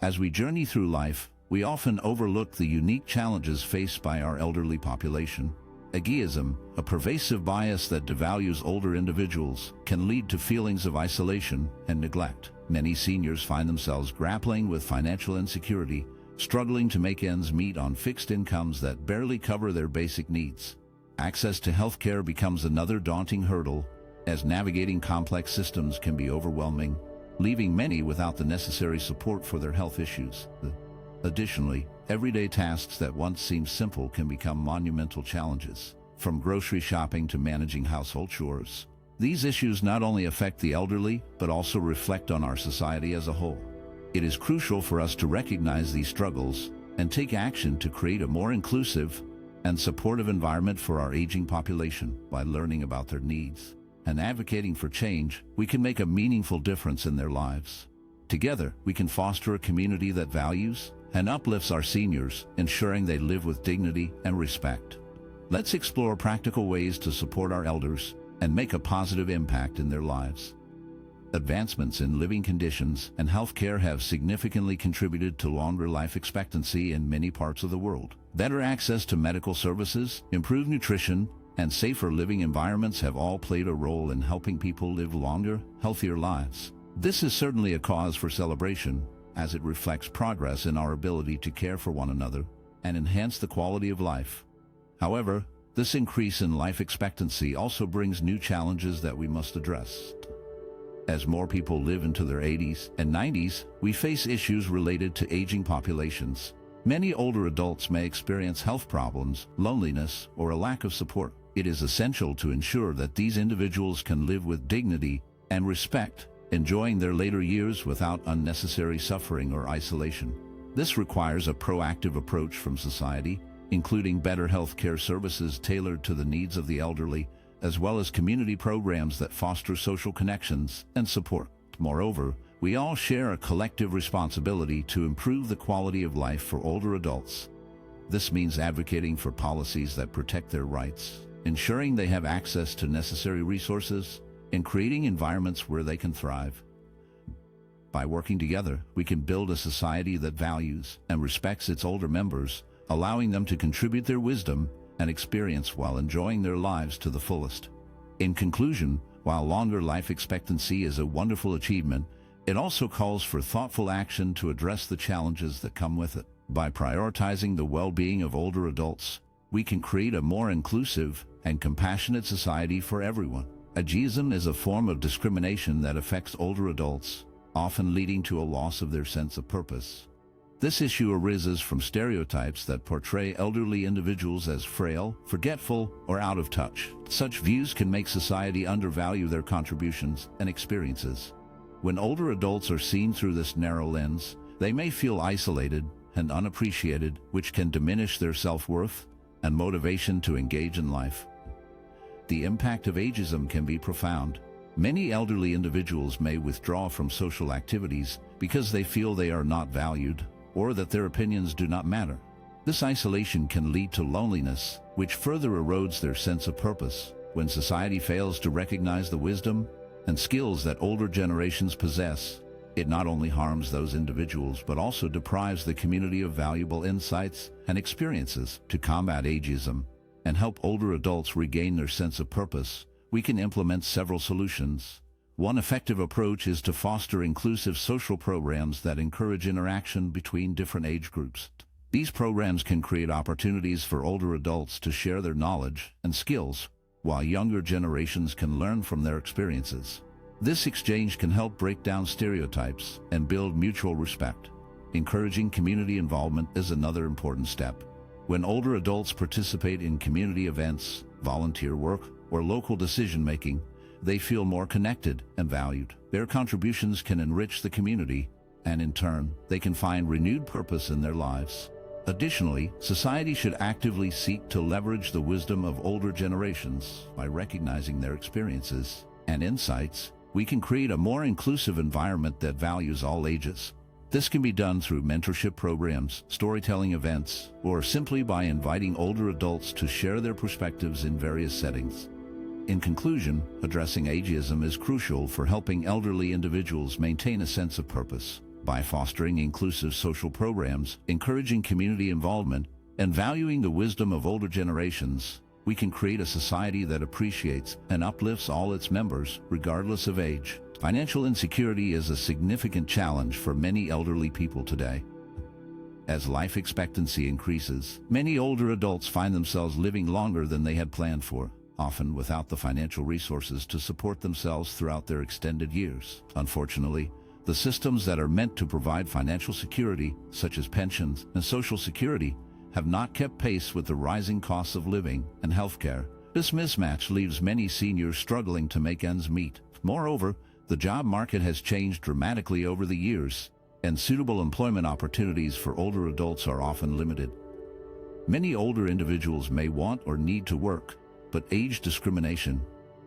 As we journey through life, we often overlook the unique challenges faced by our elderly population. Ageism, a pervasive bias that devalues older individuals, can lead to feelings of isolation and neglect. Many seniors find themselves grappling with financial insecurity, struggling to make ends meet on fixed incomes that barely cover their basic needs. Access to healthcare becomes another daunting hurdle, as navigating complex systems can be overwhelming, leaving many without the necessary support for their health issues. Additionally, everyday tasks that once seemed simple can become monumental challenges, from grocery shopping to managing household chores. These issues not only affect the elderly, but also reflect on our society as a whole. It is crucial for us to recognize these struggles and take action to create a more inclusive and supportive environment for our aging population. By learning about their needs and advocating for change, we can make a meaningful difference in their lives. Together, we can foster a community that values and uplifts our seniors, ensuring they live with dignity and respect. Let's explore practical ways to support our elders and make a positive impact in their lives. Advancements in living conditions and healthcare have significantly contributed to longer life expectancy in many parts of the world. Better access to medical services, improved nutrition, and safer living environments have all played a role in helping people live longer, healthier lives. This is certainly a cause for celebration, as it reflects progress in our ability to care for one another and enhance the quality of life. However, this increase in life expectancy also brings new challenges that we must address. As more people live into their 80s and 90s, we face issues related to aging populations. Many older adults may experience health problems, loneliness, or a lack of support. It is essential to ensure that these individuals can live with dignity and respect, enjoying their later years without unnecessary suffering or isolation. This requires a proactive approach from society, including better health care services tailored to the needs of the elderly, as well as community programs that foster social connections and support. Moreover, we all share a collective responsibility to improve the quality of life for older adults. This means advocating for policies that protect their rights, ensuring they have access to necessary resources, and creating environments where they can thrive. By working together, we can build a society that values and respects its older members, allowing them to contribute their wisdom and experience while enjoying their lives to the fullest. In conclusion, while longer life expectancy is a wonderful achievement, it also calls for thoughtful action to address the challenges that come with it. By prioritizing the well-being of older adults, we can create a more inclusive and compassionate society for everyone. Ageism is a form of discrimination that affects older adults, often leading to a loss of their sense of purpose. This issue arises from stereotypes that portray elderly individuals as frail, forgetful, or out of touch. Such views can make society undervalue their contributions and experiences. When older adults are seen through this narrow lens, they may feel isolated and unappreciated, which can diminish their self-worth and motivation to engage in life. The impact of ageism can be profound. Many elderly individuals may withdraw from social activities because they feel they are not valued or that their opinions do not matter. This isolation can lead to loneliness, which further erodes their sense of purpose. When society fails to recognize the wisdom and skills that older generations possess, it not only harms those individuals but also deprives the community of valuable insights and experiences. To combat ageism and help older adults regain their sense of purpose, we can implement several solutions. One effective approach is to foster inclusive social programs that encourage interaction between different age groups. These programs can create opportunities for older adults to share their knowledge and skills, while younger generations can learn from their experiences. This exchange can help break down stereotypes and build mutual respect. Encouraging community involvement is another important step. When older adults participate in community events, volunteer work, or local decision-making, they feel more connected and valued. Their contributions can enrich the community, and in turn, they can find renewed purpose in their lives. Additionally, society should actively seek to leverage the wisdom of older generations. By recognizing their experiences and insights, we can create a more inclusive environment that values all ages. This can be done through mentorship programs, storytelling events, or simply by inviting older adults to share their perspectives in various settings. In conclusion, addressing ageism is crucial for helping elderly individuals maintain a sense of purpose. By fostering inclusive social programs, encouraging community involvement, and valuing the wisdom of older generations, we can create a society that appreciates and uplifts all its members, regardless of age. Financial insecurity is a significant challenge for many elderly people today. As life expectancy increases, many older adults find themselves living longer than they had planned for, often without the financial resources to support themselves throughout their extended years. Unfortunately, the systems that are meant to provide financial security, such as pensions and Social Security, have not kept pace with the rising costs of living and healthcare. This mismatch leaves many seniors struggling to make ends meet. Moreover, the job market has changed dramatically over the years, and suitable employment opportunities for older adults are often limited. Many older individuals may want or need to work, but age discrimination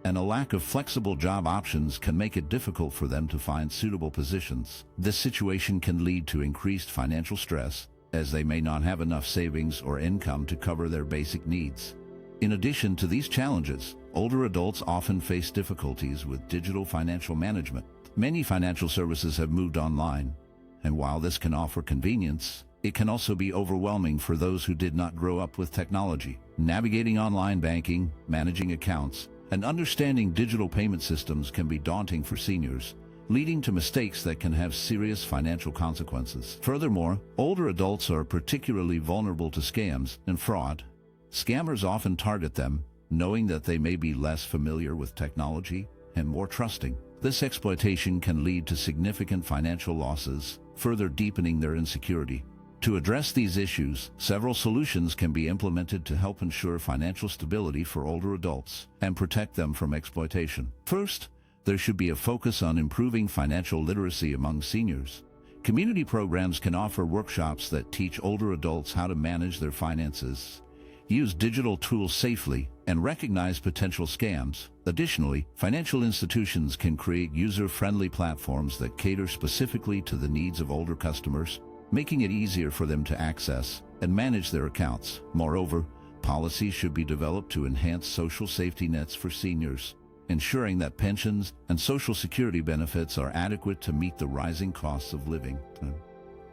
and a lack of flexible job options can make it difficult for them to find suitable positions. This situation can lead to increased financial stress, as they may not have enough savings or income to cover their basic needs. In addition to these challenges, older adults often face difficulties with digital financial management. Many financial services have moved online, and while this can offer convenience, it can also be overwhelming for those who did not grow up with technology. Navigating online banking, managing accounts, and understanding digital payment systems can be daunting for seniors, leading to mistakes that can have serious financial consequences. Furthermore, older adults are particularly vulnerable to scams and fraud. Scammers often target them, knowing that they may be less familiar with technology and more trusting. This exploitation can lead to significant financial losses, further deepening their insecurity. To address these issues, several solutions can be implemented to help ensure financial stability for older adults and protect them from exploitation. First, there should be a focus on improving financial literacy among seniors. Community programs can offer workshops that teach older adults how to manage their finances, use digital tools safely, and recognize potential scams. Additionally, financial institutions can create user-friendly platforms that cater specifically to the needs of older customers, making it easier for them to access and manage their accounts. Moreover, policies should be developed to enhance social safety nets for seniors, ensuring that pensions and Social Security benefits are adequate to meet the rising costs of living.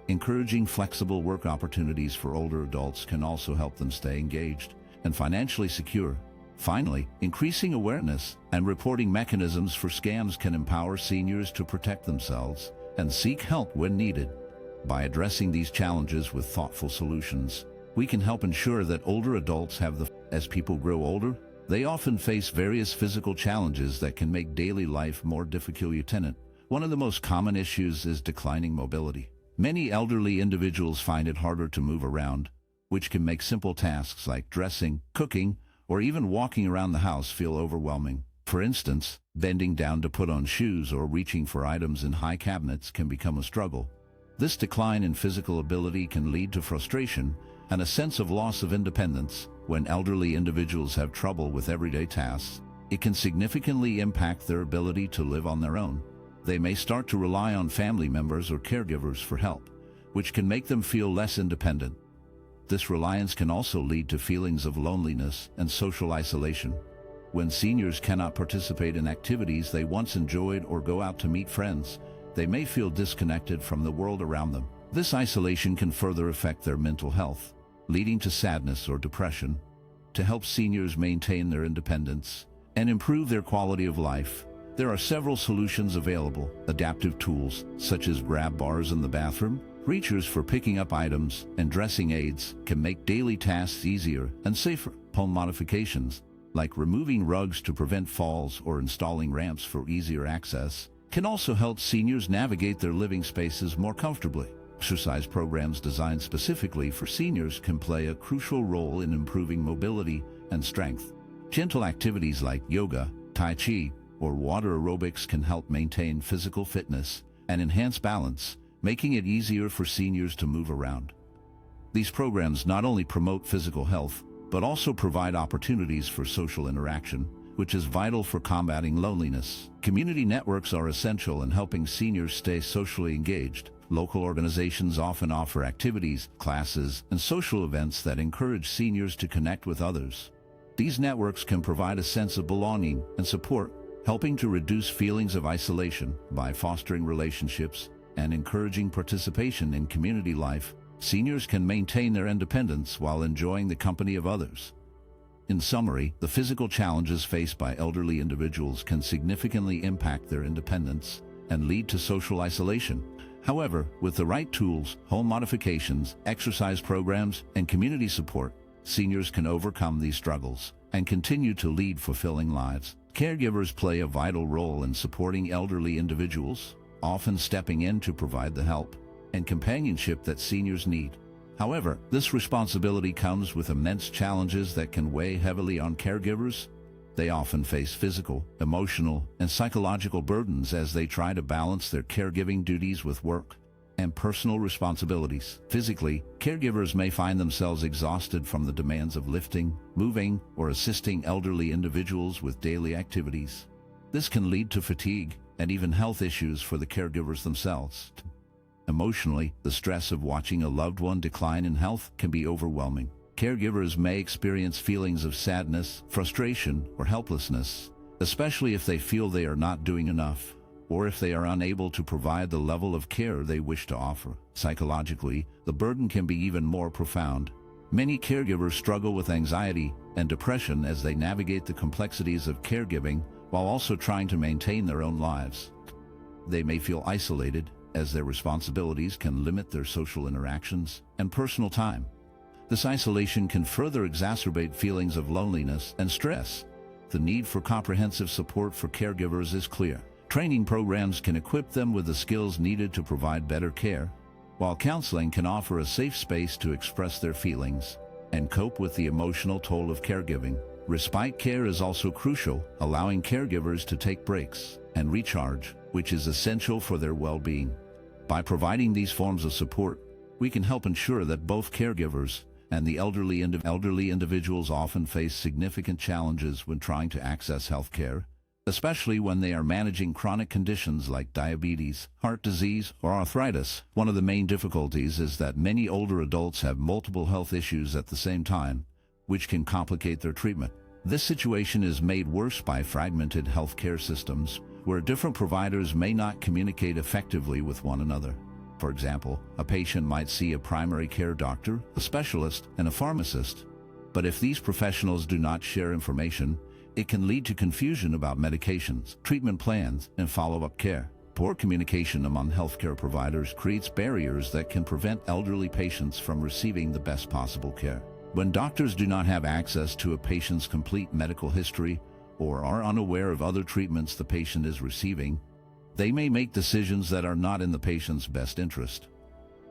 Encouraging flexible work opportunities for older adults can also help them stay engaged and financially secure. Finally, increasing awareness and reporting mechanisms for scams can empower seniors to protect themselves and seek help when needed. By addressing these challenges with thoughtful solutions, we can help ensure that older adults have the. As people grow older, they often face various physical challenges that can make daily life more difficult. One of the most common issues is declining mobility. Many elderly individuals find it harder to move around, which can make simple tasks like dressing, cooking, or even walking around the house feel overwhelming. For instance, bending down to put on shoes or reaching for items in high cabinets can become a struggle. This decline in physical ability can lead to frustration and a sense of loss of independence. When elderly individuals have trouble with everyday tasks, it can significantly impact their ability to live on their own. They may start to rely on family members or caregivers for help, which can make them feel less independent. This reliance can also lead to feelings of loneliness and social isolation. When seniors cannot participate in activities they once enjoyed or go out to meet friends, they may feel disconnected from the world around them. This isolation can further affect their mental health, leading to sadness or depression. To help seniors maintain their independence and improve their quality of life, there are several solutions available. Adaptive tools, such as grab bars in the bathroom, reachers for picking up items, and dressing aids, can make daily tasks easier and safer. Home modifications, like removing rugs to prevent falls or installing ramps for easier access, can also help seniors navigate their living spaces more comfortably. Exercise programs designed specifically for seniors can play a crucial role in improving mobility and strength. Gentle activities like yoga, tai chi, or water aerobics can help maintain physical fitness and enhance balance, making it easier for seniors to move around. These programs not only promote physical health, but also provide opportunities for social interaction, which is vital for combating loneliness. Community networks are essential in helping seniors stay socially engaged. Local organizations often offer activities, classes, and social events that encourage seniors to connect with others. These networks can provide a sense of belonging and support, helping to reduce feelings of isolation. By fostering relationships and encouraging participation in community life, seniors can maintain their independence while enjoying the company of others. In summary, the physical challenges faced by elderly individuals can significantly impact their independence and lead to social isolation. However, with the right tools, home modifications, exercise programs, and community support, seniors can overcome these struggles and continue to lead fulfilling lives. Caregivers play a vital role in supporting elderly individuals, often stepping in to provide the help and companionship that seniors need. However, this responsibility comes with immense challenges that can weigh heavily on caregivers. They often face physical, emotional, and psychological burdens as they try to balance their caregiving duties with work and personal responsibilities. Physically, caregivers may find themselves exhausted from the demands of lifting, moving, or assisting elderly individuals with daily activities. This can lead to fatigue and even health issues for the caregivers themselves. Emotionally, the stress of watching a loved one decline in health can be overwhelming. Caregivers may experience feelings of sadness, frustration, or helplessness, especially if they feel they are not doing enough, or if they are unable to provide the level of care they wish to offer. Psychologically, the burden can be even more profound. Many caregivers struggle with anxiety and depression as they navigate the complexities of caregiving while also trying to maintain their own lives. They may feel isolated, as their responsibilities can limit their social interactions and personal time. This isolation can further exacerbate feelings of loneliness and stress. The need for comprehensive support for caregivers is clear. Training programs can equip them with the skills needed to provide better care, while counseling can offer a safe space to express their feelings and cope with the emotional toll of caregiving. Respite care is also crucial, allowing caregivers to take breaks and recharge, which is essential for their well-being. By providing these forms of support, we can help ensure that both caregivers and the elderly individuals often face significant challenges when trying to access health care, especially when they are managing chronic conditions like diabetes, heart disease, or arthritis. One of the main difficulties is that many older adults have multiple health issues at the same time, which can complicate their treatment. This situation is made worse by fragmented healthcare systems, where different providers may not communicate effectively with one another. For example, a patient might see a primary care doctor, a specialist, and a pharmacist. But if these professionals do not share information, it can lead to confusion about medications, treatment plans, and follow-up care. Poor communication among healthcare providers creates barriers that can prevent elderly patients from receiving the best possible care. When doctors do not have access to a patient's complete medical history or are unaware of other treatments the patient is receiving, they may make decisions that are not in the patient's best interest.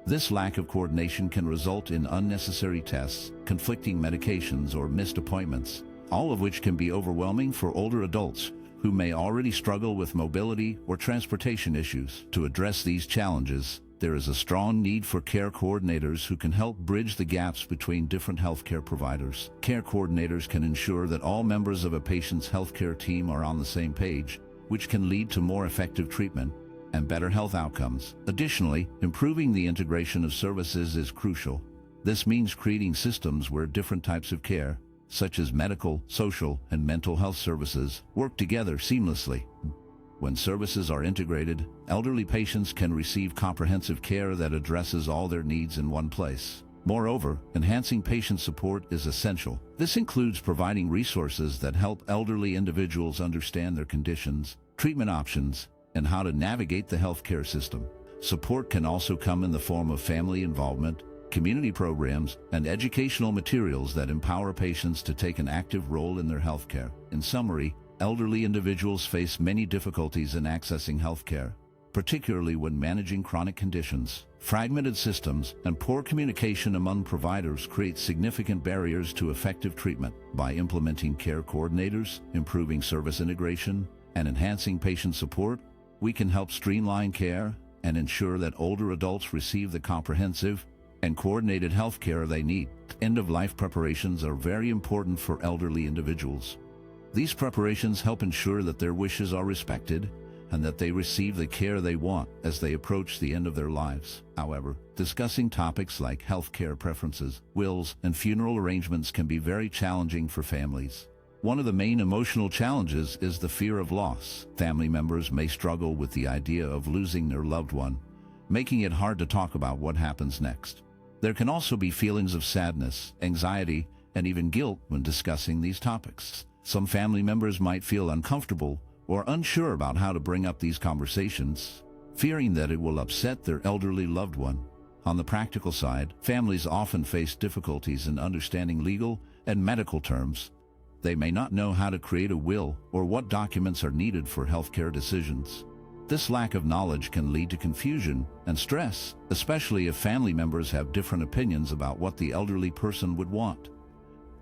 This lack of coordination can result in unnecessary tests, conflicting medications, or missed appointments, all of which can be overwhelming for older adults who may already struggle with mobility or transportation issues. To address these challenges, there is a strong need for care coordinators who can help bridge the gaps between different healthcare providers. Care coordinators can ensure that all members of a patient's healthcare team are on the same page, which can lead to more effective treatment and better health outcomes. Additionally, improving the integration of services is crucial. This means creating systems where different types of care, such as medical, social, and mental health services, work together seamlessly. When services are integrated, elderly patients can receive comprehensive care that addresses all their needs in one place. Moreover, enhancing patient support is essential. This includes providing resources that help elderly individuals understand their conditions, treatment options, and how to navigate the healthcare system. Support can also come in the form of family involvement, community programs, and educational materials that empower patients to take an active role in their healthcare. In summary, elderly individuals face many difficulties in accessing healthcare, particularly when managing chronic conditions. Fragmented systems and poor communication among providers create significant barriers to effective treatment. By implementing care coordinators, improving service integration, and enhancing patient support, we can help streamline care and ensure that older adults receive the comprehensive and coordinated health care they need. End-of-life preparations are very important for elderly individuals. These preparations help ensure that their wishes are respected and that they receive the care they want as they approach the end of their lives. However, discussing topics like health care preferences, wills, and funeral arrangements can be very challenging for families. One of the main emotional challenges is the fear of loss. Family members may struggle with the idea of losing their loved one, making it hard to talk about what happens next. There can also be feelings of sadness, anxiety, and even guilt when discussing these topics. Some family members might feel uncomfortable or unsure about how to bring up these conversations, fearing that it will upset their elderly loved one. On the practical side, families often face difficulties in understanding legal and medical terms. They may not know how to create a will or what documents are needed for healthcare decisions. This lack of knowledge can lead to confusion and stress, especially if family members have different opinions about what the elderly person would want.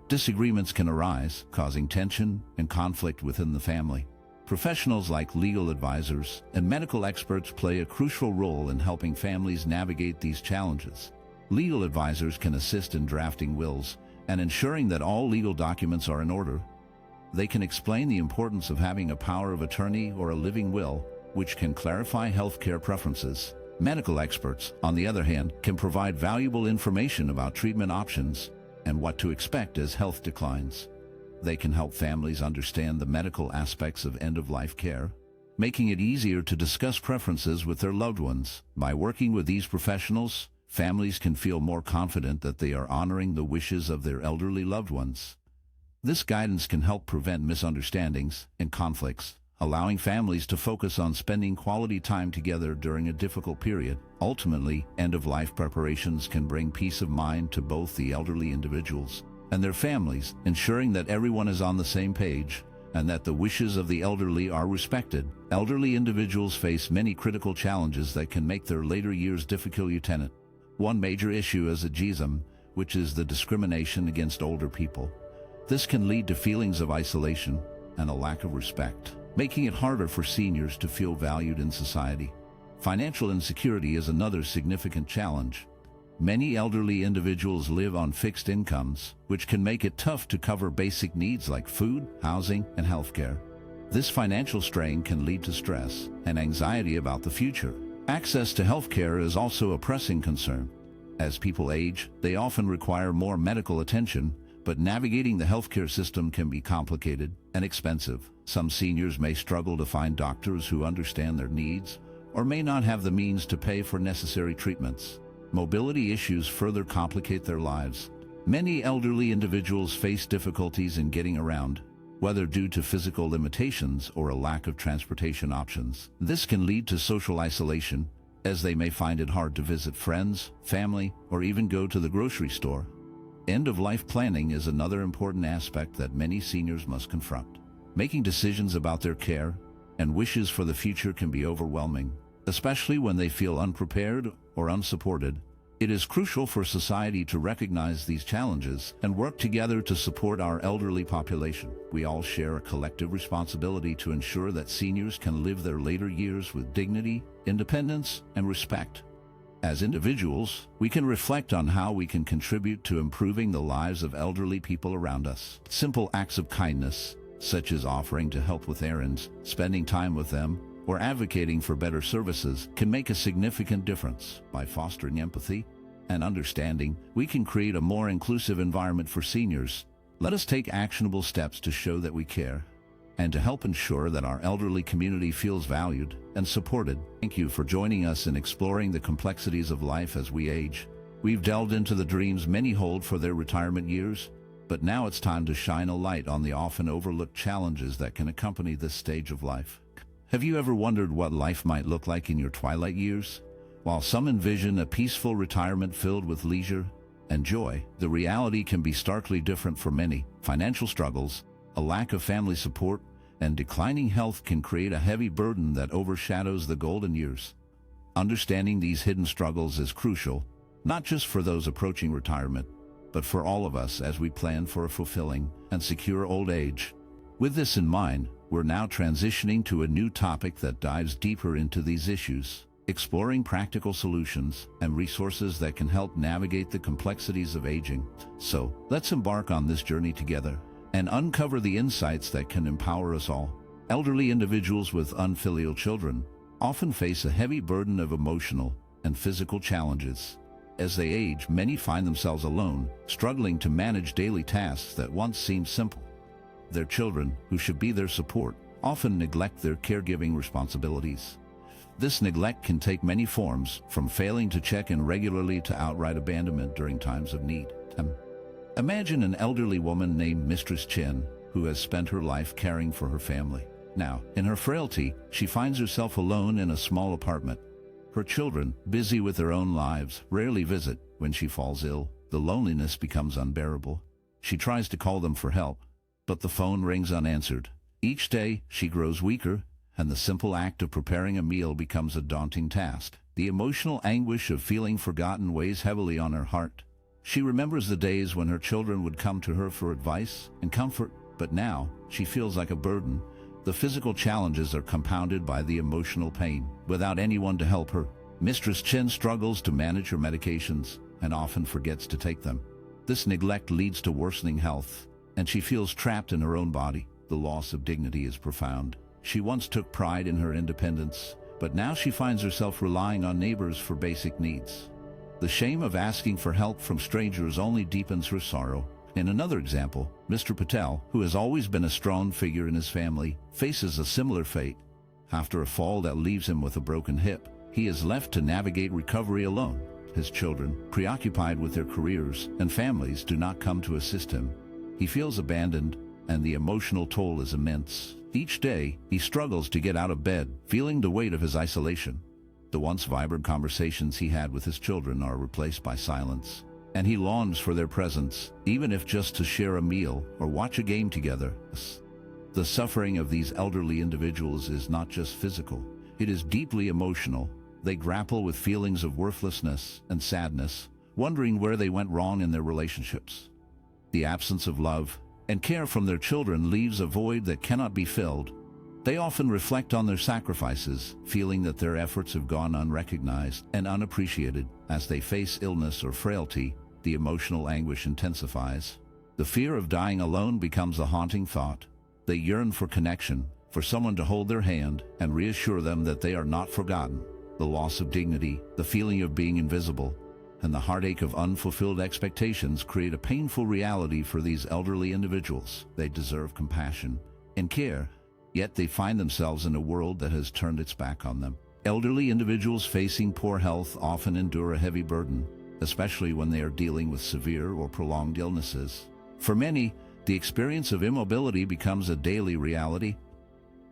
Disagreements can arise, causing tension and conflict within the family. Professionals like legal advisors and medical experts play a crucial role in helping families navigate these challenges. Legal advisors can assist in drafting wills and ensuring that all legal documents are in order. They can explain the importance of having a power of attorney or a living will, which can clarify healthcare preferences. Medical experts, on the other hand, can provide valuable information about treatment options and what to expect as health declines. They can help families understand the medical aspects of end-of-life care, making it easier to discuss preferences with their loved ones. By working with these professionals, families can feel more confident that they are honoring the wishes of their elderly loved ones. This guidance can help prevent misunderstandings and conflicts, allowing families to focus on spending quality time together during a difficult period. Ultimately, end-of-life preparations can bring peace of mind to both the elderly individuals and their families, ensuring that everyone is on the same page and that the wishes of the elderly are respected. Elderly individuals face many critical challenges that can make their later years difficult. One major issue is ageism, which is the discrimination against older people. This can lead to feelings of isolation and a lack of respect, making it harder for seniors to feel valued in society. Financial insecurity is another significant challenge. Many elderly individuals live on fixed incomes, which can make it tough to cover basic needs like food, housing, and healthcare. This financial strain can lead to stress and anxiety about the future. Access to healthcare is also a pressing concern. As people age, they often require more medical attention, but navigating the healthcare system can be complicated and expensive. Some seniors may struggle to find doctors who understand their needs or may not have the means to pay for necessary treatments. Mobility issues further complicate their lives. Many elderly individuals face difficulties in getting around, whether due to physical limitations or a lack of transportation options. This can lead to social isolation, as they may find it hard to visit friends, family, or even go to the grocery store. End-of-life planning is another important aspect that many seniors must confront. Making decisions about their care and wishes for the future can be overwhelming, especially when they feel unprepared or unsupported. It is crucial for society to recognize these challenges and work together to support our elderly population. We all share a collective responsibility to ensure that seniors can live their later years with dignity, independence, and respect. As individuals, we can reflect on how we can contribute to improving the lives of elderly people around us. Simple acts of kindness, such as offering to help with errands, spending time with them, or advocating for better services, can make a significant difference. By fostering empathy and understanding, we can create a more inclusive environment for seniors. Let us take actionable steps to show that we care and to help ensure that our elderly community feels valued and supported. Thank you for joining us in exploring the complexities of life as we age. We've delved into the dreams many hold for their retirement years, but now it's time to shine a light on the often overlooked challenges that can accompany this stage of life. Have you ever wondered what life might look like in your twilight years? While some envision a peaceful retirement filled with leisure and joy, the reality can be starkly different for many. Financial struggles, a lack of family support, and declining health can create a heavy burden that overshadows the golden years. Understanding these hidden struggles is crucial, not just for those approaching retirement, but for all of us as we plan for a fulfilling and secure old age. With this in mind, we're now transitioning to a new topic that dives deeper into these issues, exploring practical solutions and resources that can help navigate the complexities of aging. So, let's embark on this journey together and uncover the insights that can empower us all. Elderly individuals with unfilial children often face a heavy burden of emotional and physical challenges. As they age, many find themselves alone, struggling to manage daily tasks that once seemed simple. Their children, who should be their support, often neglect their caregiving responsibilities. This neglect can take many forms, from failing to check in regularly to outright abandonment during times of need. Imagine an elderly woman named Mistress Chen, who has spent her life caring for her family. Now, in her frailty, she finds herself alone in a small apartment. Her children, busy with their own lives, rarely visit. When she falls ill, the loneliness becomes unbearable. She tries to call them for help, but the phone rings unanswered. Each day, she grows weaker, and the simple act of preparing a meal becomes a daunting task. The emotional anguish of feeling forgotten weighs heavily on her heart. She remembers the days when her children would come to her for advice and comfort, but now she feels like a burden. The physical challenges are compounded by the emotional pain. Without anyone to help her, Mistress Chen struggles to manage her medications and often forgets to take them. This neglect leads to worsening health, and she feels trapped in her own body. The loss of dignity is profound. She once took pride in her independence, but now she finds herself relying on neighbors for basic needs. The shame of asking for help from strangers only deepens her sorrow. In another example, Mr. Patel, who has always been a strong figure in his family, faces a similar fate. After a fall that leaves him with a broken hip, he is left to navigate recovery alone. His children, preoccupied with their careers and families, do not come to assist him. He feels abandoned, and the emotional toll is immense. Each day, he struggles to get out of bed, feeling the weight of his isolation. The once vibrant conversations he had with his children are replaced by silence, and he longs for their presence, even if just to share a meal or watch a game together. The suffering of these elderly individuals is not just physical, it is deeply emotional. They grapple with feelings of worthlessness and sadness, wondering where they went wrong in their relationships. The absence of love and care from their children leaves a void that cannot be filled. They often reflect on their sacrifices, feeling that their efforts have gone unrecognized and unappreciated. As they face illness or frailty, the emotional anguish intensifies. The fear of dying alone becomes a haunting thought. They yearn for connection, for someone to hold their hand and reassure them that they are not forgotten. The loss of dignity, the feeling of being invisible, and the heartache of unfulfilled expectations create a painful reality for these elderly individuals. They deserve compassion and care, yet they find themselves in a world that has turned its back on them. Elderly individuals facing poor health often endure a heavy burden, especially when they are dealing with severe or prolonged illnesses. For many, the experience of immobility becomes a daily reality.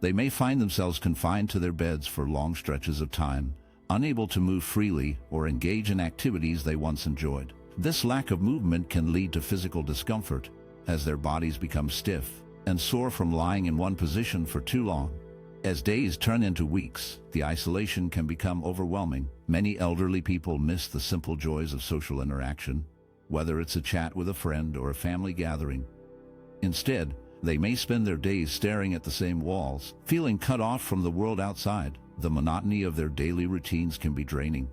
They may find themselves confined to their beds for long stretches of time, unable to move freely or engage in activities they once enjoyed. This lack of movement can lead to physical discomfort, as their bodies become stiff and sore from lying in one position for too long. As days turn into weeks, the isolation can become overwhelming. Many elderly people miss the simple joys of social interaction, whether it's a chat with a friend or a family gathering. Instead, they may spend their days staring at the same walls, feeling cut off from the world outside. The monotony of their daily routines can be draining.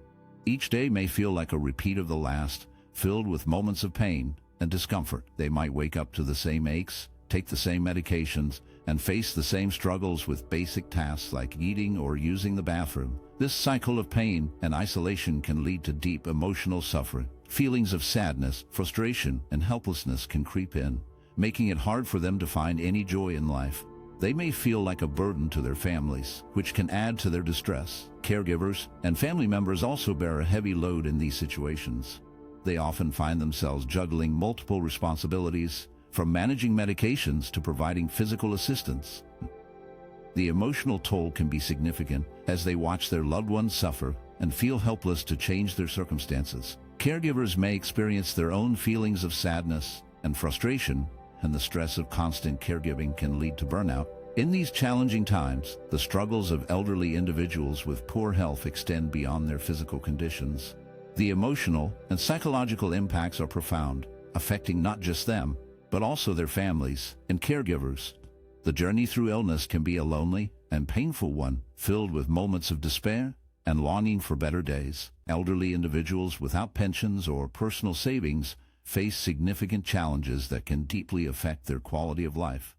Each day may feel like a repeat of the last, filled with moments of pain and discomfort. They might wake up to the same aches, take the same medications, and face the same struggles with basic tasks like eating or using the bathroom. This cycle of pain and isolation can lead to deep emotional suffering. Feelings of sadness, frustration, and helplessness can creep in, making it hard for them to find any joy in life. They may feel like a burden to their families, which can add to their distress. Caregivers and family members also bear a heavy load in these situations. They often find themselves juggling multiple responsibilities, from managing medications to providing physical assistance. The emotional toll can be significant as they watch their loved ones suffer and feel helpless to change their circumstances. Caregivers may experience their own feelings of sadness and frustration, and the stress of constant caregiving can lead to burnout. In these challenging times, the struggles of elderly individuals with poor health extend beyond their physical conditions. The emotional and psychological impacts are profound, affecting not just them, but also their families and caregivers. The journey through illness can be a lonely and painful one, filled with moments of despair and longing for better days. Elderly individuals without pensions or personal savings face significant challenges that can deeply affect their quality of life.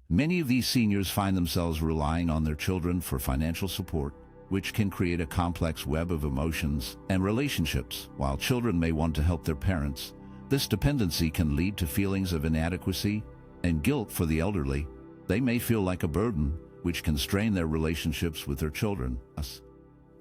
Many of these seniors find themselves relying on their children for financial support, which can create a complex web of emotions and relationships. While children may want to help their parents, this dependency can lead to feelings of inadequacy and guilt for the elderly. They may feel like a burden, which can strain their relationships with their children.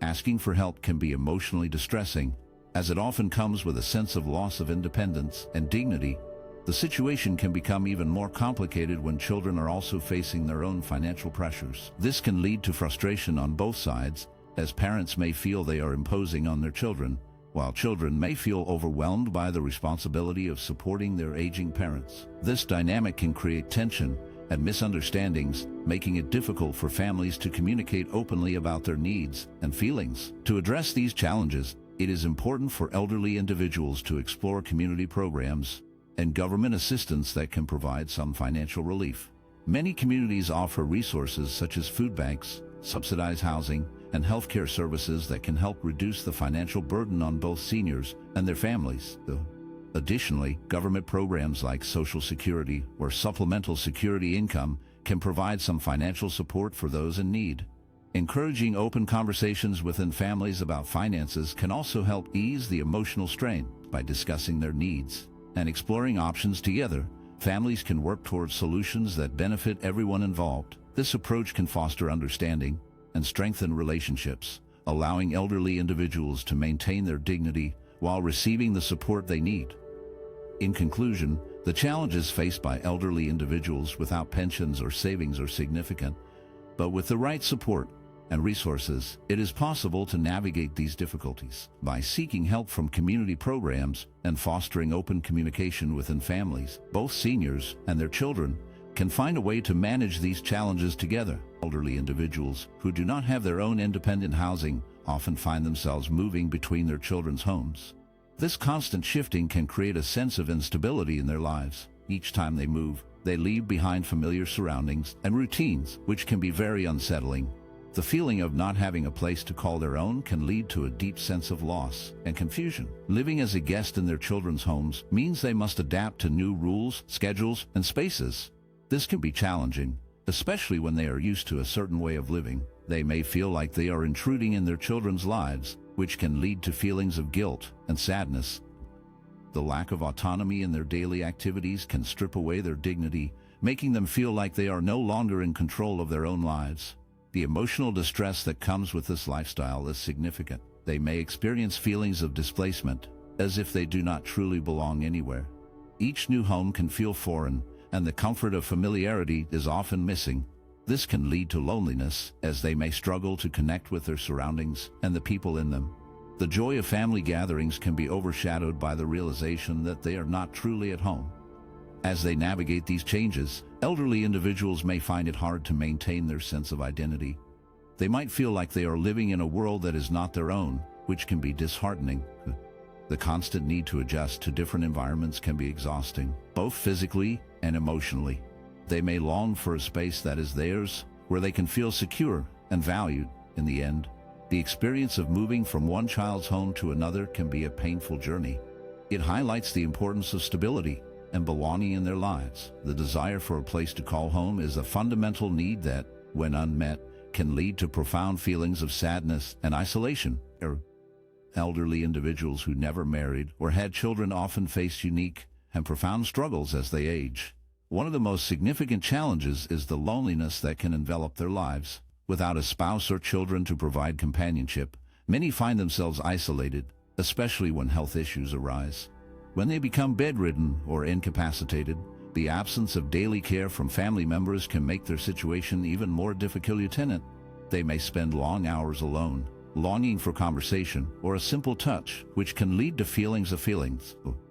Asking for help can be emotionally distressing, as it often comes with a sense of loss of independence and dignity. The situation can become even more complicated when children are also facing their own financial pressures. This can lead to frustration on both sides, as parents may feel they are imposing on their children, while children may feel overwhelmed by the responsibility of supporting their aging parents. This dynamic can create tension and misunderstandings, making it difficult for families to communicate openly about their needs and feelings. To address these challenges, it is important for elderly individuals to explore community programs and government assistance that can provide some financial relief. Many communities offer resources such as food banks, subsidized housing, and healthcare services that can help reduce the financial burden on both seniors and their families. Additionally, government programs like Social Security or Supplemental Security Income can provide some financial support for those in need. Encouraging open conversations within families about finances can also help ease the emotional strain. By discussing their needs and exploring options together, families can work towards solutions that benefit everyone involved. This approach can foster understanding and strengthen relationships, allowing elderly individuals to maintain their dignity while receiving the support they need. In conclusion, the challenges faced by elderly individuals without pensions or savings are significant, but with the right support and resources, it is possible to navigate these difficulties. By seeking help from community programs and fostering open communication within families, both seniors and their children can find a way to manage these challenges together. Elderly individuals who do not have their own independent housing often find themselves moving between their children's homes. This constant shifting can create a sense of instability in their lives. Each time they move, they leave behind familiar surroundings and routines, which can be very unsettling. The feeling of not having a place to call their own can lead to a deep sense of loss and confusion. Living as a guest in their children's homes means they must adapt to new rules, schedules, and spaces. This can be challenging, especially when they are used to a certain way of living. They may feel like they are intruding in their children's lives, which can lead to feelings of guilt and sadness. The lack of autonomy in their daily activities can strip away their dignity, making them feel like they are no longer in control of their own lives. The emotional distress that comes with this lifestyle is significant. They may experience feelings of displacement, as if they do not truly belong anywhere. Each new home can feel foreign, and the comfort of familiarity is often missing. This can lead to loneliness, as they may struggle to connect with their surroundings and the people in them. The joy of family gatherings can be overshadowed by the realization that they are not truly at home. As they navigate these changes, elderly individuals may find it hard to maintain their sense of identity. They might feel like they are living in a world that is not their own, which can be disheartening. The constant need to adjust to different environments can be exhausting, both physically and emotionally. They may long for a space that is theirs, where they can feel secure and valued. In the end, the experience of moving from one child's home to another can be a painful journey. It highlights the importance of stability and belonging in their lives. The desire for a place to call home is a fundamental need that, when unmet, can lead to profound feelings of sadness and isolation. Elderly individuals who never married or had children often face unique and profound struggles as they age. One of the most significant challenges is the loneliness that can envelop their lives. Without a spouse or children to provide companionship, many find themselves isolated, especially when health issues arise. When they become bedridden or incapacitated, the absence of daily care from family members can make their situation even more difficult. They may spend long hours alone, longing for conversation or a simple touch, which can lead to feelings of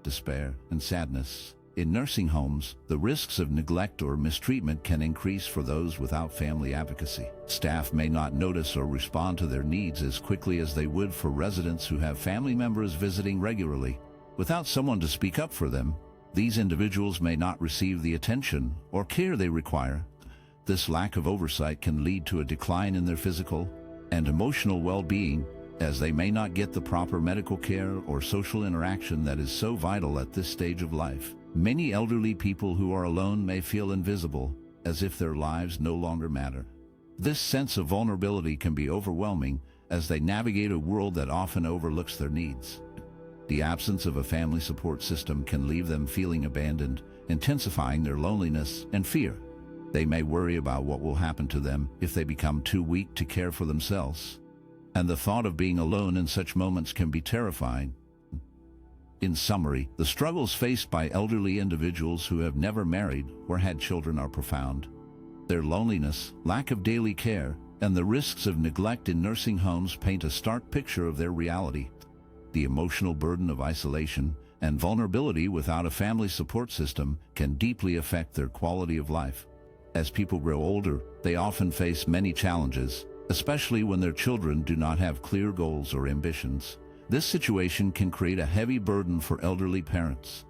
despair and sadness. In nursing homes, the risks of neglect or mistreatment can increase for those without family advocacy. Staff may not notice or respond to their needs as quickly as they would for residents who have family members visiting regularly. Without someone to speak up for them, these individuals may not receive the attention or care they require. This lack of oversight can lead to a decline in their physical and emotional well-being, as they may not get the proper medical care or social interaction that is so vital at this stage of life. Many elderly people who are alone may feel invisible, as if their lives no longer matter. This sense of vulnerability can be overwhelming as they navigate a world that often overlooks their needs. The absence of a family support system can leave them feeling abandoned, intensifying their loneliness and fear. They may worry about what will happen to them if they become too weak to care for themselves. and the thought of being alone in such moments can be terrifying. In summary, the struggles faced by elderly individuals who have never married or had children are profound. Their loneliness, lack of daily care, and the risks of neglect in nursing homes paint a stark picture of their reality. The emotional burden of isolation and vulnerability without a family support system can deeply affect their quality of life. As people grow older, they often face many challenges, especially when their children do not have clear goals or ambitions. This situation can create a heavy burden for elderly parents.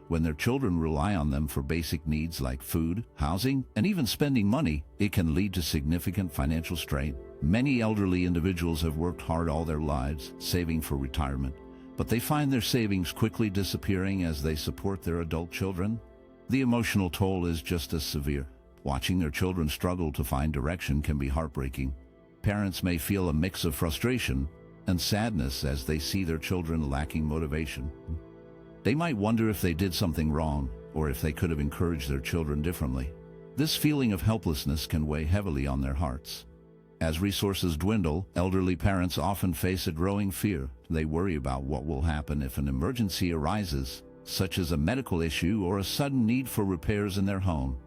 When their children rely on them for basic needs like food, housing, and even spending money, it can lead to significant financial strain. Many elderly individuals have worked hard all their lives, saving for retirement, but they find their savings quickly disappearing as they support their adult children. The emotional toll is just as severe. Watching their children struggle to find direction can be heartbreaking. Parents may feel a mix of frustration and sadness as they see their children lacking motivation. They might wonder if they did something wrong or if they could have encouraged their children differently. This feeling of helplessness can weigh heavily on their hearts. As resources dwindle, elderly parents often face a growing fear. They worry about what will happen if an emergency arises, such as a medical issue or a sudden need for repairs in their home.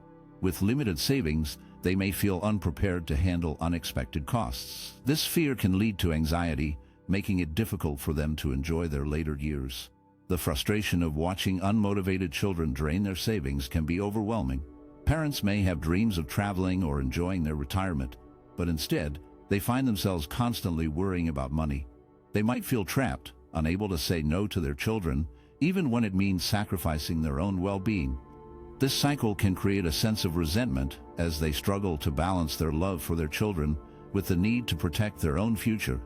With limited savings, they may feel unprepared to handle unexpected costs. This fear can lead to anxiety, making it difficult for them to enjoy their later years. The frustration of watching unmotivated children drain their savings can be overwhelming. Parents may have dreams of traveling or enjoying their retirement, but instead, they find themselves constantly worrying about money. They might feel trapped, unable to say no to their children, even when it means sacrificing their own well-being. This cycle can create a sense of resentment as they struggle to balance their love for their children with the need to protect their own future.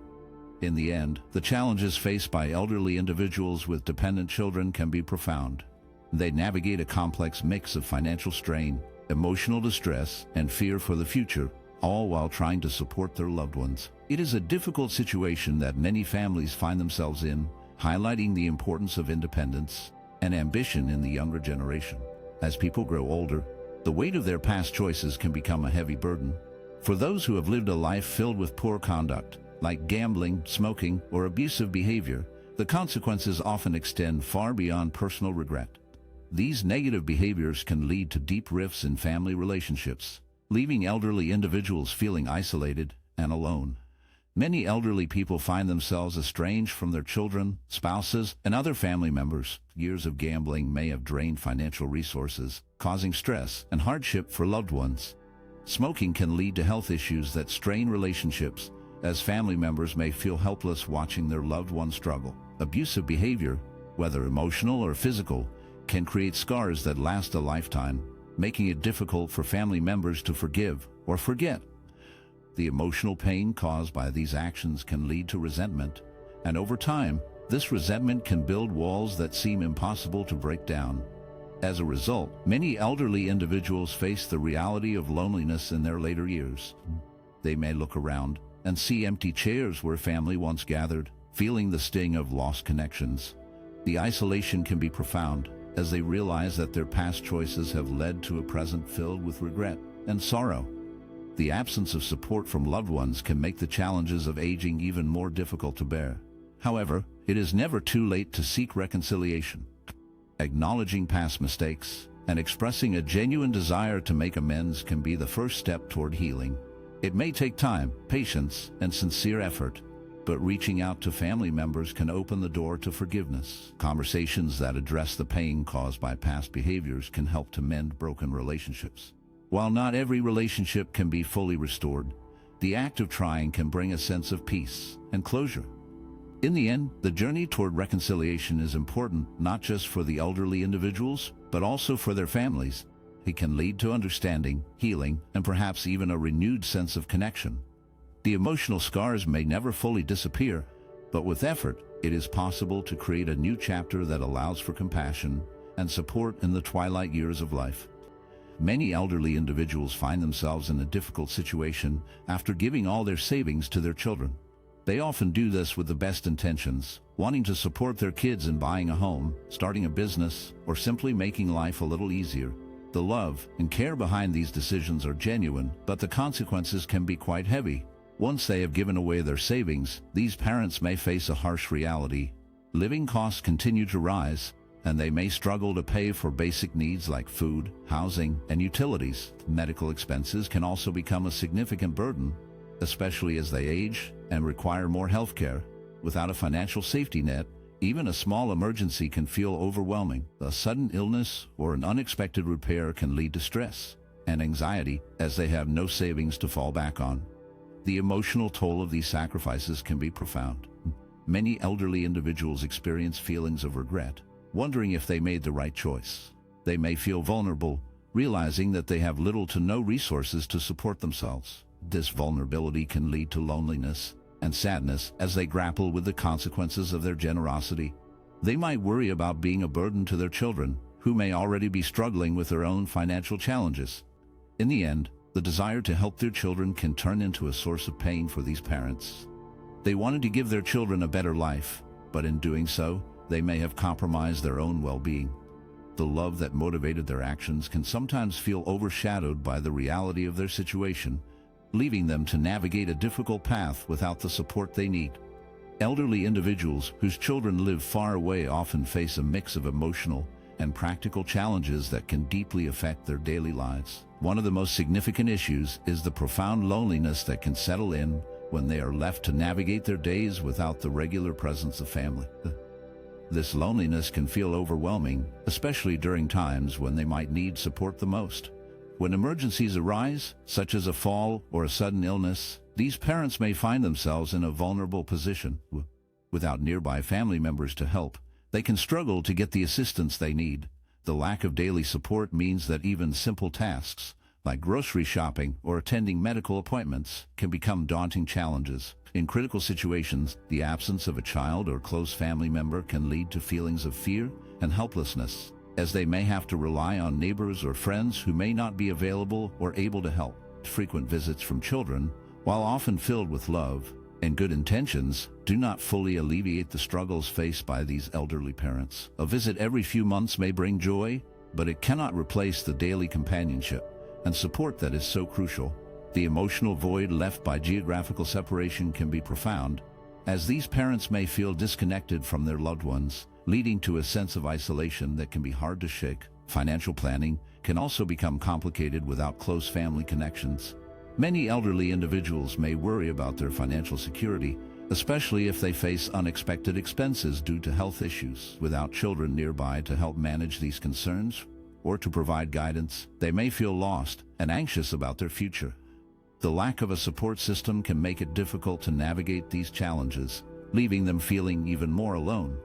In the end, the challenges faced by elderly individuals with dependent children can be profound. They navigate a complex mix of financial strain, emotional distress, and fear for the future, all while trying to support their loved ones. It is a difficult situation that many families find themselves in, highlighting the importance of independence and ambition in the younger generation. As people grow older, the weight of their past choices can become a heavy burden. For those who have lived a life filled with poor conduct, like gambling, smoking, or abusive behavior, the consequences often extend far beyond personal regret. These negative behaviors can lead to deep rifts in family relationships, leaving elderly individuals feeling isolated and alone. Many elderly people find themselves estranged from their children, spouses, and other family members. Years of gambling may have drained financial resources, causing stress and hardship for loved ones. Smoking can lead to health issues that strain relationships, as family members may feel helpless watching their loved ones struggle. Abusive behavior, whether emotional or physical, can create scars that last a lifetime, making it difficult for family members to forgive or forget. The emotional pain caused by these actions can lead to resentment, and over time, this resentment can build walls that seem impossible to break down. As a result, many elderly individuals face the reality of loneliness in their later years. They may look around and see empty chairs where family once gathered, feeling the sting of lost connections. The isolation can be profound, as they realize that their past choices have led to a present filled with regret and sorrow. The absence of support from loved ones can make the challenges of aging even more difficult to bear. However, it is never too late to seek reconciliation. Acknowledging past mistakes and expressing a genuine desire to make amends can be the first step toward healing. It may take time, patience, and sincere effort, but reaching out to family members can open the door to forgiveness. Conversations that address the pain caused by past behaviors can help to mend broken relationships. While not every relationship can be fully restored, the act of trying can bring a sense of peace and closure. In the end, the journey toward reconciliation is important not just for the elderly individuals, but also for their families. It can lead to understanding, healing, and perhaps even a renewed sense of connection. The emotional scars may never fully disappear, but with effort, it is possible to create a new chapter that allows for compassion and support in the twilight years of life. Many elderly individuals find themselves in a difficult situation after giving all their savings to their children. They often do this with the best intentions, wanting to support their kids in buying a home, starting a business, or simply making life a little easier. The love and care behind these decisions are genuine, but the consequences can be quite heavy. Once they have given away their savings, these parents may face a harsh reality. Living costs continue to rise, and they may struggle to pay for basic needs like food, housing, and utilities. Medical expenses can also become a significant burden, especially as they age and require more health care. Without a financial safety net, even a small emergency can feel overwhelming. A sudden illness or an unexpected repair can lead to stress and anxiety, as they have no savings to fall back on. The emotional toll of these sacrifices can be profound. Many elderly individuals experience feelings of regret, wondering if they made the right choice. They may feel vulnerable, realizing that they have little to no resources to support themselves. This vulnerability can lead to loneliness and sadness as they grapple with the consequences of their generosity. They might worry about being a burden to their children, who may already be struggling with their own financial challenges. In the end, the desire to help their children can turn into a source of pain for these parents. They wanted to give their children a better life, but in doing so, they may have compromised their own well-being. The love that motivated their actions can sometimes feel overshadowed by the reality of their situation, leaving them to navigate a difficult path without the support they need. Elderly individuals whose children live far away often face a mix of emotional and practical challenges that can deeply affect their daily lives. One of the most significant issues is the profound loneliness that can settle in when they are left to navigate their days without the regular presence of family. This loneliness can feel overwhelming, especially during times when they might need support the most. When emergencies arise, such as a fall or a sudden illness, these parents may find themselves in a vulnerable position. Without nearby family members to help, they can struggle to get the assistance they need. The lack of daily support means that even simple tasks, like grocery shopping or attending medical appointments, can become daunting challenges. In critical situations, the absence of a child or close family member can lead to feelings of fear and helplessness, as they may have to rely on neighbors or friends who may not be available or able to help. Frequent visits from children, while often filled with love and good intentions, do not fully alleviate the struggles faced by these elderly parents. A visit every few months may bring joy, but it cannot replace the daily companionship and support that is so crucial. The emotional void left by geographical separation can be profound, as these parents may feel disconnected from their loved ones, leading to a sense of isolation that can be hard to shake. Financial planning can also become complicated without close family connections. Many elderly individuals may worry about their financial security, especially if they face unexpected expenses due to health issues. Without children nearby to help manage these concerns or to provide guidance, they may feel lost and anxious about their future. The lack of a support system can make it difficult to navigate these challenges, leaving them feeling even more alone.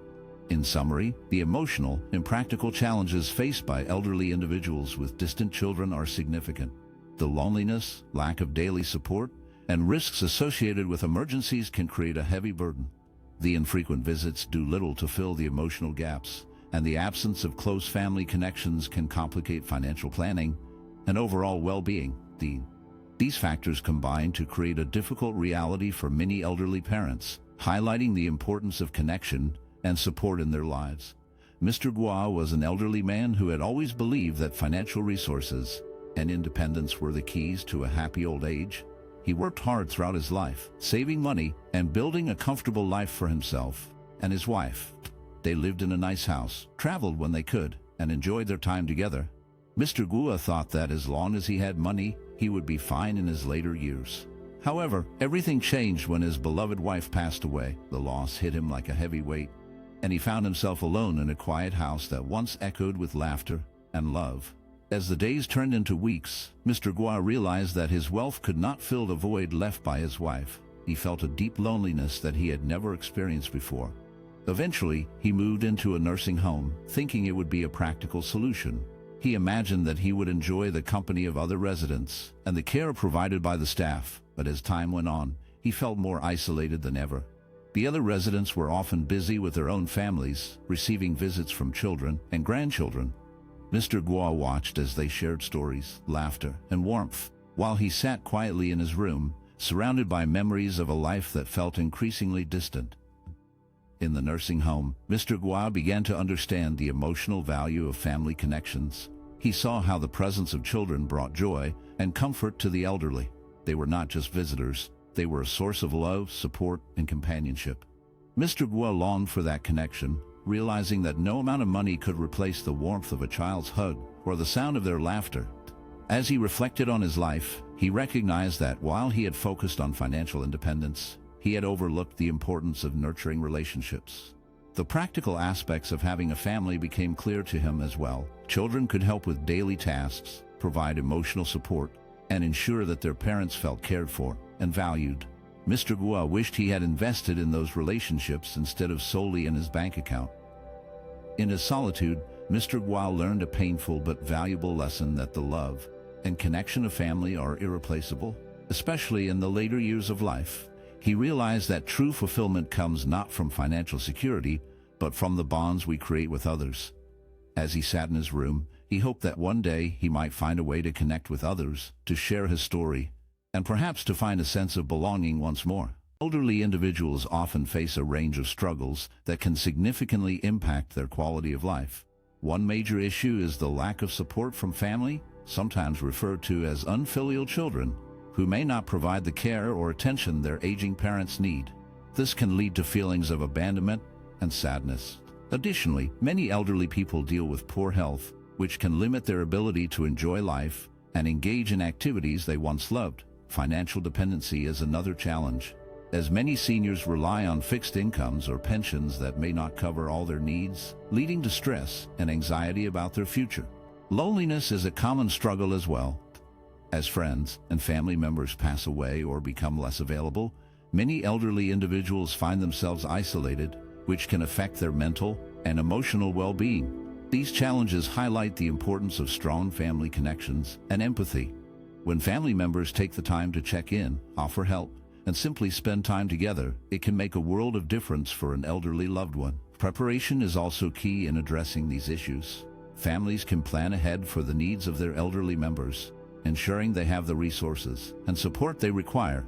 In summary, the emotional and practical challenges faced by elderly individuals with distant children are significant. The loneliness, lack of daily support, and risks associated with emergencies can create a heavy burden. The infrequent visits do little to fill the emotional gaps, and the absence of close family connections can complicate financial planning and overall well-being. These factors combine to create a difficult reality for many elderly parents, highlighting the importance of connection and support in their lives. Mr. Gua was an elderly man who had always believed that financial resources and independence were the keys to a happy old age. He worked hard throughout his life, saving money and building a comfortable life for himself and his wife. They lived in a nice house, traveled when they could, and enjoyed their time together. Mr. Gua thought that as long as he had money, he would be fine in his later years. However, everything changed when his beloved wife passed away. The loss hit him like a heavy weight, and he found himself alone in a quiet house that once echoed with laughter and love. As the days turned into weeks, Mr. Gua realized that his wealth could not fill the void left by his wife. He felt a deep loneliness that he had never experienced before. Eventually, he moved into a nursing home, thinking it would be a practical solution. He imagined that he would enjoy the company of other residents and the care provided by the staff, but as time went on, he felt more isolated than ever. The other residents were often busy with their own families, receiving visits from children and grandchildren. Mr. Gua watched as they shared stories, laughter, and warmth, while he sat quietly in his room, surrounded by memories of a life that felt increasingly distant. In the nursing home, Mr. Gua began to understand the emotional value of family connections. He saw how the presence of children brought joy and comfort to the elderly. They were not just visitors, They were a source of love, support, and companionship. Mr. Guo longed for that connection, realizing that no amount of money could replace the warmth of a child's hug or the sound of their laughter. As he reflected on his life, he recognized that while he had focused on financial independence, he had overlooked the importance of nurturing relationships. The practical aspects of having a family became clear to him as well. Children could help with daily tasks, provide emotional support, and ensure that their parents felt cared for and valued. Mr. Guo wished he had invested in those relationships instead of solely in his bank account. In his solitude, Mr. Guo learned a painful but valuable lesson that the love and connection of family are irreplaceable, especially in the later years of life. He realized that true fulfillment comes not from financial security, but from the bonds we create with others. As he sat in his room, he hoped that one day he might find a way to connect with others, to share his story, and perhaps to find a sense of belonging once more. Elderly individuals often face a range of struggles that can significantly impact their quality of life. One major issue is the lack of support from family, sometimes referred to as unfilial children, who may not provide the care or attention their aging parents need. This can lead to feelings of abandonment and sadness. Additionally, many elderly people deal with poor health, which can limit their ability to enjoy life and engage in activities they once loved. Financial dependency is another challenge, as many seniors rely on fixed incomes or pensions that may not cover all their needs, leading to stress and anxiety about their future. Loneliness is a common struggle as well. As friends and family members pass away or become less available, many elderly individuals find themselves isolated, which can affect their mental and emotional well-being. These challenges highlight the importance of strong family connections and empathy. When family members take the time to check in, offer help, and simply spend time together, it can make a world of difference for an elderly loved one. Preparation is also key in addressing these issues. Families can plan ahead for the needs of their elderly members, ensuring they have the resources and support they require.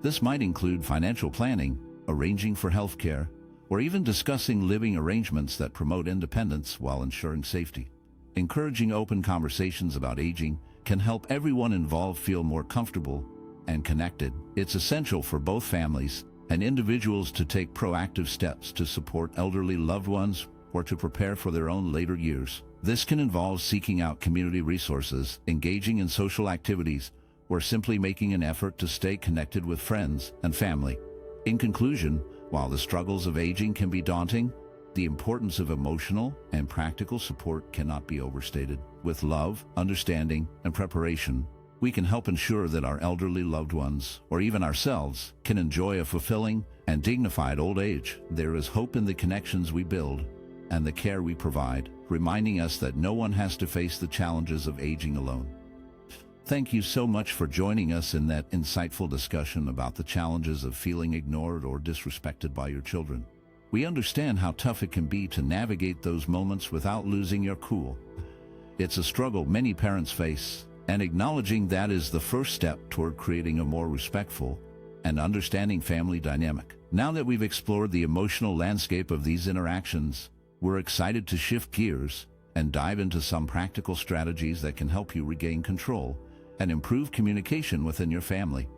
This might include financial planning, arranging for health care, or even discussing living arrangements that promote independence while ensuring safety. Encouraging open conversations about aging can help everyone involved feel more comfortable and connected. It's essential for both families and individuals to take proactive steps to support elderly loved ones or to prepare for their own later years. This can involve seeking out community resources, engaging in social activities, or simply making an effort to stay connected with friends and family. In conclusion, while the struggles of aging can be daunting, the importance of emotional and practical support cannot be overstated. With love, understanding, and preparation, we can help ensure that our elderly loved ones, or even ourselves, can enjoy a fulfilling and dignified old age. There is hope in the connections we build and the care we provide, reminding us that no one has to face the challenges of aging alone. Thank you so much for joining us in that insightful discussion about the challenges of feeling ignored or disrespected by your children. We understand how tough it can be to navigate those moments without losing your cool. It's a struggle many parents face, and acknowledging that is the first step toward creating a more respectful and understanding family dynamic. Now that we've explored the emotional landscape of these interactions, we're excited to shift gears and dive into some practical strategies that can help you regain control and improve communication within your family.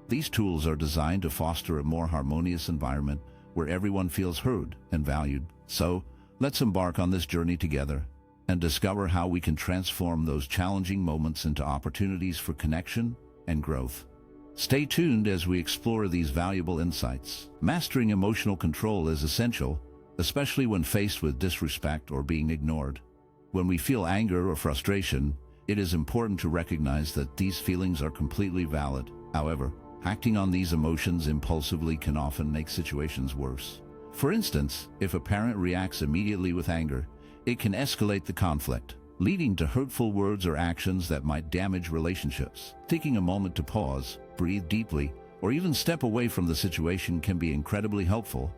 These tools are designed to foster a more harmonious environment where everyone feels heard and valued. So, let's embark on this journey together and discover how we can transform those challenging moments into opportunities for connection and growth. Stay tuned as we explore these valuable insights. Mastering emotional control is essential, especially when faced with disrespect or being ignored. When we feel anger or frustration, it is important to recognize that these feelings are completely valid. However, acting on these emotions impulsively can often make situations worse. For instance, if a parent reacts immediately with anger, it can escalate the conflict, leading to hurtful words or actions that might damage relationships. Taking a moment to pause, breathe deeply, or even step away from the situation can be incredibly helpful.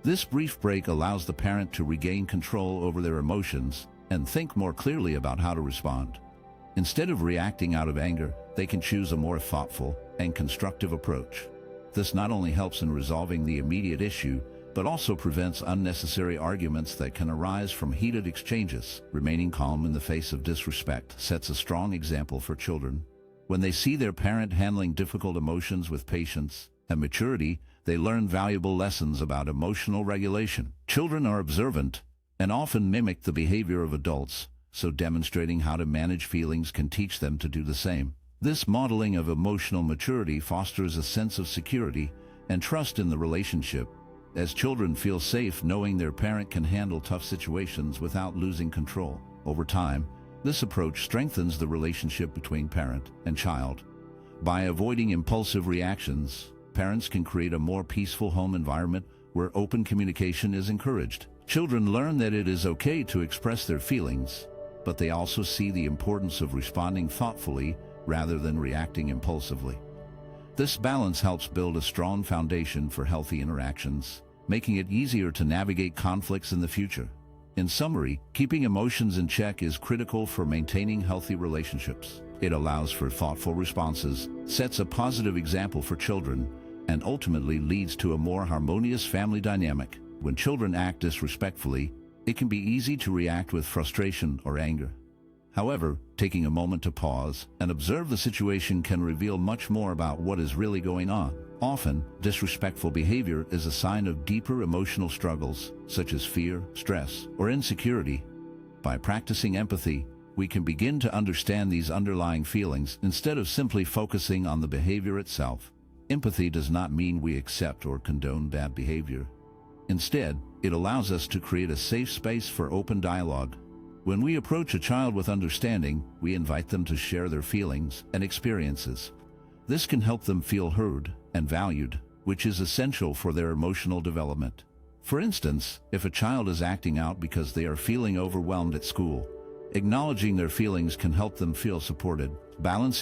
This brief break allows the parent to regain control over their emotions and think more clearly about how to respond. Instead of reacting out of anger, they can choose a more thoughtful and constructive approach. This not only helps in resolving the immediate issue, but also prevents unnecessary arguments that can arise from heated exchanges. Remaining calm in the face of disrespect sets a strong example for children. When they see their parent handling difficult emotions with patience and maturity, they learn valuable lessons about emotional regulation. Children are observant and often mimic the behavior of adults, so demonstrating how to manage feelings can teach them to do the same. This modeling of emotional maturity fosters a sense of security and trust in the relationship, as children feel safe knowing their parent can handle tough situations without losing control. Over time, this approach strengthens the relationship between parent and child. By avoiding impulsive reactions, parents can create a more peaceful home environment where open communication is encouraged. Children learn that it is okay to express their feelings, but they also see the importance of responding thoughtfully rather than reacting impulsively. This balance helps build a strong foundation for healthy interactions, making it easier to navigate conflicts in the future. In summary, keeping emotions in check is critical for maintaining healthy relationships. It allows for thoughtful responses, sets a positive example for children, and ultimately leads to a more harmonious family dynamic. When children act disrespectfully, it can be easy to react with frustration or anger. However, taking a moment to pause and observe the situation can reveal much more about what is really going on. Often, disrespectful behavior is a sign of deeper emotional struggles, such as fear, stress, or insecurity. By practicing empathy, we can begin to understand these underlying feelings instead of simply focusing on the behavior itself. Empathy does not mean we accept or condone bad behavior. Instead, it allows us to create a safe space for open dialogue. When we approach a child with understanding, we invite them to share their feelings and experiences. This can help them feel heard and valued, which is essential for their emotional development. For instance, if a child is acting out because they are feeling overwhelmed at school, acknowledging their feelings can help them feel supported. Balancing